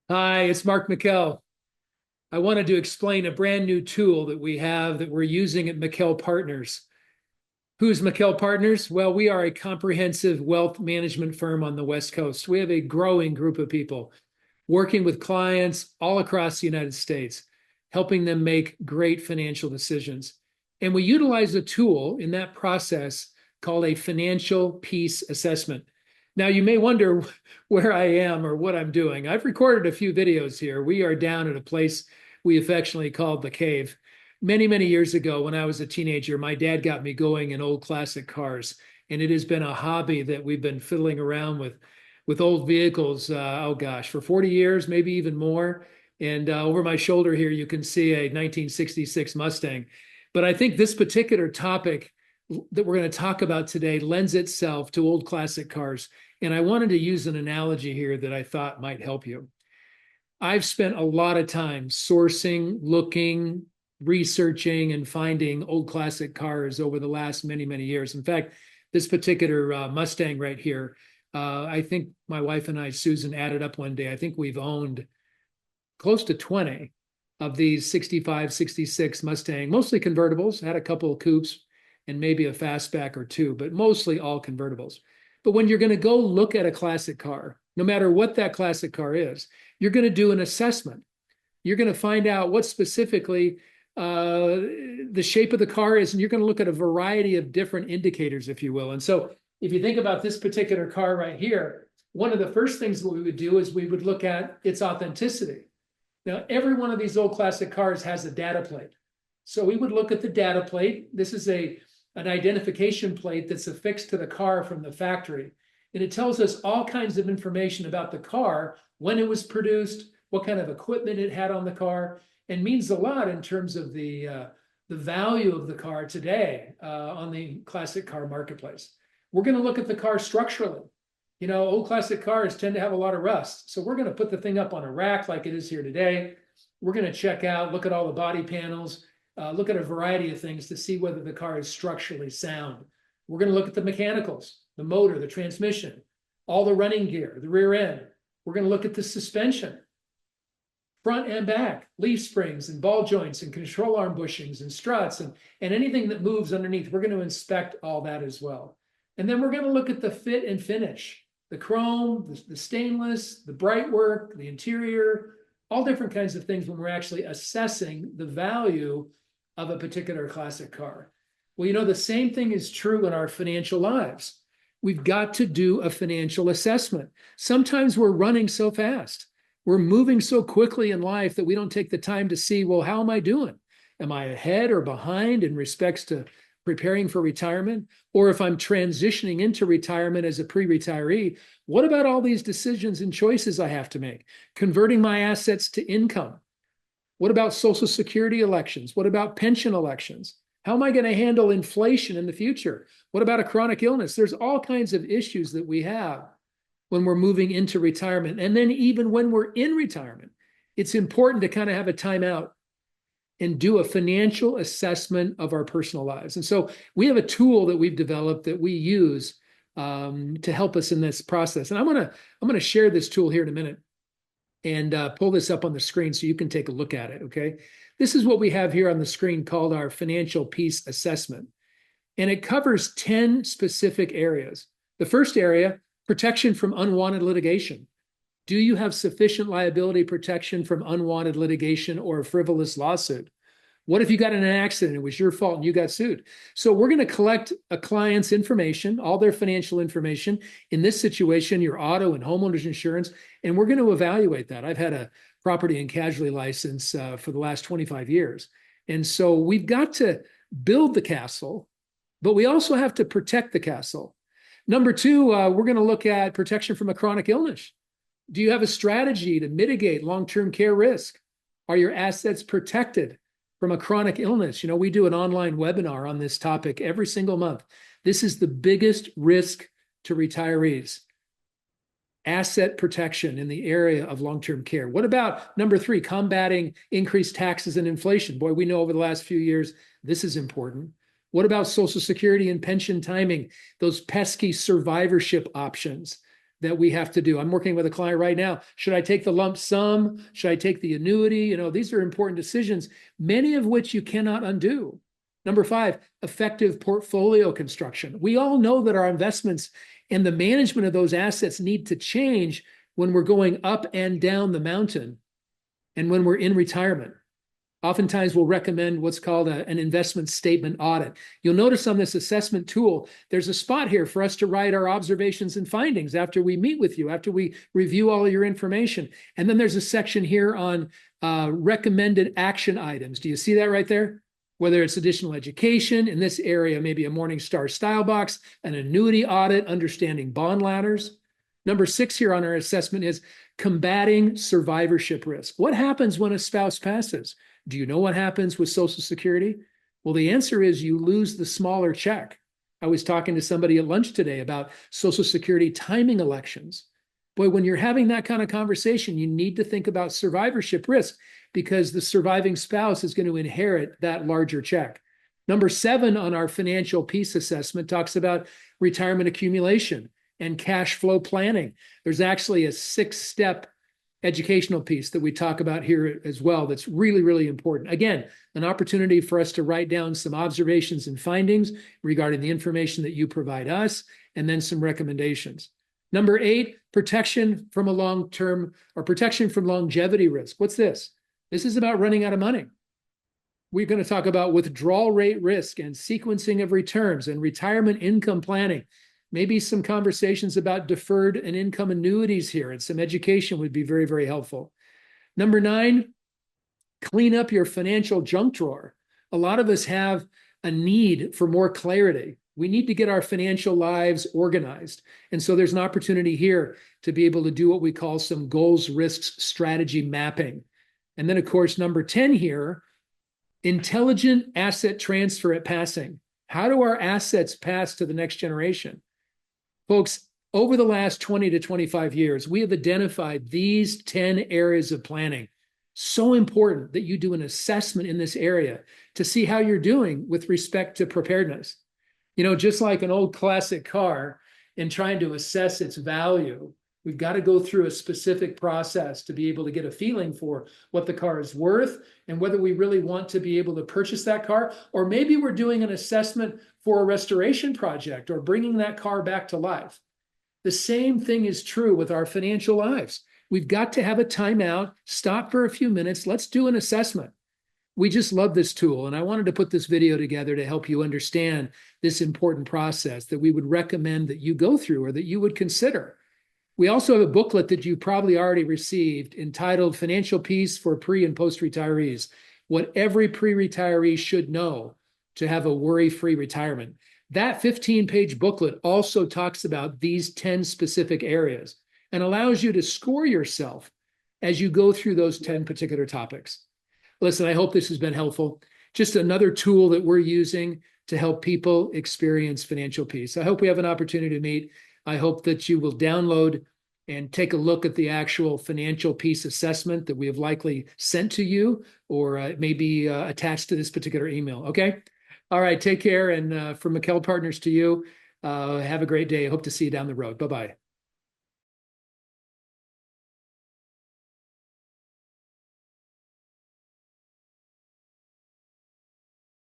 Hi, it's Mark McKell. I wanted to explain a brand new tool that we have that we're using at McKell Partners. Who's McKell Partners? Well, we are a comprehensive wealth management firm on the West Coast. We have a growing group of people working with clients all across the United States, helping them make great financial decisions. And we utilize a tool in that process called a financial peace assessment. Now, you may wonder where I am or what I'm doing. I've recorded a few videos here. We are down at a place we affectionately called the Cave. Many, many years ago, when I was a teenager, my dad got me going in old classic cars. And it has been a hobby that we've been fiddling around with old vehicles, oh gosh, for 40 years, maybe even more. And over my shoulder here, you can see a 1966 Mustang. But I think this particular topic that we're going to talk about today lends itself to old classic cars. And I wanted to use an analogy here that I thought might help you. I've spent a lot of time sourcing, looking, researching, and finding old classic cars over the last many, many years. In fact, this particular Mustang right here, I think my wife and I, Susan, added up one day. I think we've owned close to 20 of these 65, 66 Mustang, mostly convertibles, had a couple of coupes and maybe a fastback or two, but mostly all convertibles. But when you're going to go look at a classic car, no matter what that classic car is, you're going to do an assessment. You're going to find out what specifically the shape of the car is, and you're going to look at a variety of different indicators, if you will. And so if you think about this particular car right here, one of the first things that we would do is we would look at its authenticity. Now, every one of these old classic cars has a data plate. So we would look at the data plate. This is an identification plate that's affixed to the car from the factory. And it tells us all kinds of information about the car, when it was produced, what kind of equipment it had on the car, and means a lot in terms of the value of the car today on the classic car marketplace. We're going to look at the car structurally. You know, old classic cars tend to have a lot of rust. So we're going to put the thing up on a rack like it is here today. We're going to check out, look at all the body panels, look at a variety of things to see whether the car is structurally sound. We're going to look at the mechanicals, the motor, the transmission, all the running gear, the rear end. We're going to look at the suspension, front and back, leaf springs and ball joints and control arm bushings and struts and anything that moves underneath. We're going to inspect all that as well. And then we're going to look at the fit and finish, the chrome, the stainless, the bright work, the interior, all different kinds of things when we're actually assessing the value of a particular classic car. Well, you know, the same thing is true in our financial lives. We've got to do a financial assessment. Sometimes we're running so fast. We're moving so quickly in life that we don't take the time to see, well, how am I doing? Am I ahead or behind in respects to preparing for retirement? Or if I'm transitioning into retirement as a pre-retiree, what about all these decisions and choices I have to make? Converting my assets to income. What about Social Security elections? What about pension elections? How am I going to handle inflation in the future? What about a chronic illness? There's all kinds of issues that we have when we're moving into retirement. And then even when we're in retirement, it's important to kind of have a timeout and do a financial assessment of our personal lives. And so we have a tool that we've developed that we use to help us in this process. And I'm gonna share this tool here in a minute and pull this up on the screen so you can take a look at it, okay? This is what we have here on the screen called our financial peace assessment. And it covers 10 specific areas. The first area, protection from unwanted litigation. Do you have sufficient liability protection from unwanted litigation or a frivolous lawsuit? What if you got in an accident, it was your fault and you got sued? So we're going to collect a client's information, all their financial information, in this situation, your auto and homeowners insurance, and we're going to evaluate that. I've had a property and casualty license for the last 25 years. And so we've got to build the castle, but we also have to protect the castle. Number two, we're going to look at protection from a chronic illness. Do you have a strategy to mitigate long-term care risk? Are your assets protected from a chronic illness? You know, we do an online webinar on this topic every single month. This is the biggest risk to retirees. Asset protection in the area of long-term care. What about number three, combating increased taxes and inflation? Boy, we know over the last few years, this is important. What about Social Security and pension timing? Those pesky survivorship options. that we have to do. I'm working with a client right now. Should I take the lump sum? Should I take the annuity? These are important decisions, many of which you cannot undo. Number 5, effective portfolio construction. We all know that our investments and the management of those assets need to change when we're going up and down the mountain and when we're in retirement. Oftentimes, we'll recommend what's called an investment statement audit. You'll notice on this assessment tool, there's a spot here for us to write our observations and findings after we meet with you, after we review all of your information. And then there's a section here on recommended action items. Do you see that right there? Whether it's additional education, in this area, maybe a Morningstar style box, an annuity audit, understanding bond ladders. Number 6 here on our assessment is combating survivorship risk. What happens when a spouse passes? Do you know what happens with Social Security? Well, the answer is you lose the smaller check. I was talking to somebody at lunch today about Social Security timing elections. Boy, when you're having that kind of conversation, you need to think about survivorship risk because the surviving spouse is going to inherit that larger check. Number 7 on our financial peace assessment talks about retirement accumulation and cash flow planning. There's actually a 6-step educational piece that we talk about here as well that's really, really important. Again, an opportunity for us to write down some observations and findings regarding the information that you provide us, and then some recommendations. Number 8, protection from longevity risk. What's this? This is about running out of money. We're going to talk about withdrawal rate risk and sequencing of returns and retirement income planning. Maybe some conversations about deferred and income annuities here, and some education would be very, very helpful. Number 9, clean up your financial junk drawer. A lot of us have a need for more clarity. We need to get our financial lives organized. And so there's an opportunity here to be able to do what we call some goals, risks, strategy mapping. And then, of course, number 10 here, intelligent asset transfer at passing. How do our assets pass to the next generation? Folks, over the last 20 to 25 years, we have identified these 10 areas of planning. So important that you do an assessment in this area to see how you're doing with respect to preparedness. Just like an old classic car, in trying to assess its value, we've got to go through a specific process to be able to get a feeling for what the car is worth and whether we really want to be able to purchase that car, or maybe we're doing an assessment for a restoration project or bringing that car back to life. The same thing is true with our financial lives. We've got to have a timeout, stop for a few minutes. Let's do an assessment. We just love this tool, and I wanted to put this video together to help you understand this important process that we would recommend that you go through or that you would consider. We also have a booklet that you probably already received entitled Financial Peace for Pre- and Post-Retirees, what every pre-retiree should know to have a worry-free retirement. That 15-page booklet also talks about these 10 specific areas and allows you to score yourself as you go through those 10 particular topics. Listen, I hope this has been helpful. Just another tool that we're using to help people experience financial peace. I hope we have an opportunity to meet. I hope that you will download and take a look at the actual financial peace assessment that we have likely sent to you, or it may be attached to this particular email. Okay? All right, take care. And from McKell Partners to you, have a great day. I hope to see you down the road. Bye-bye.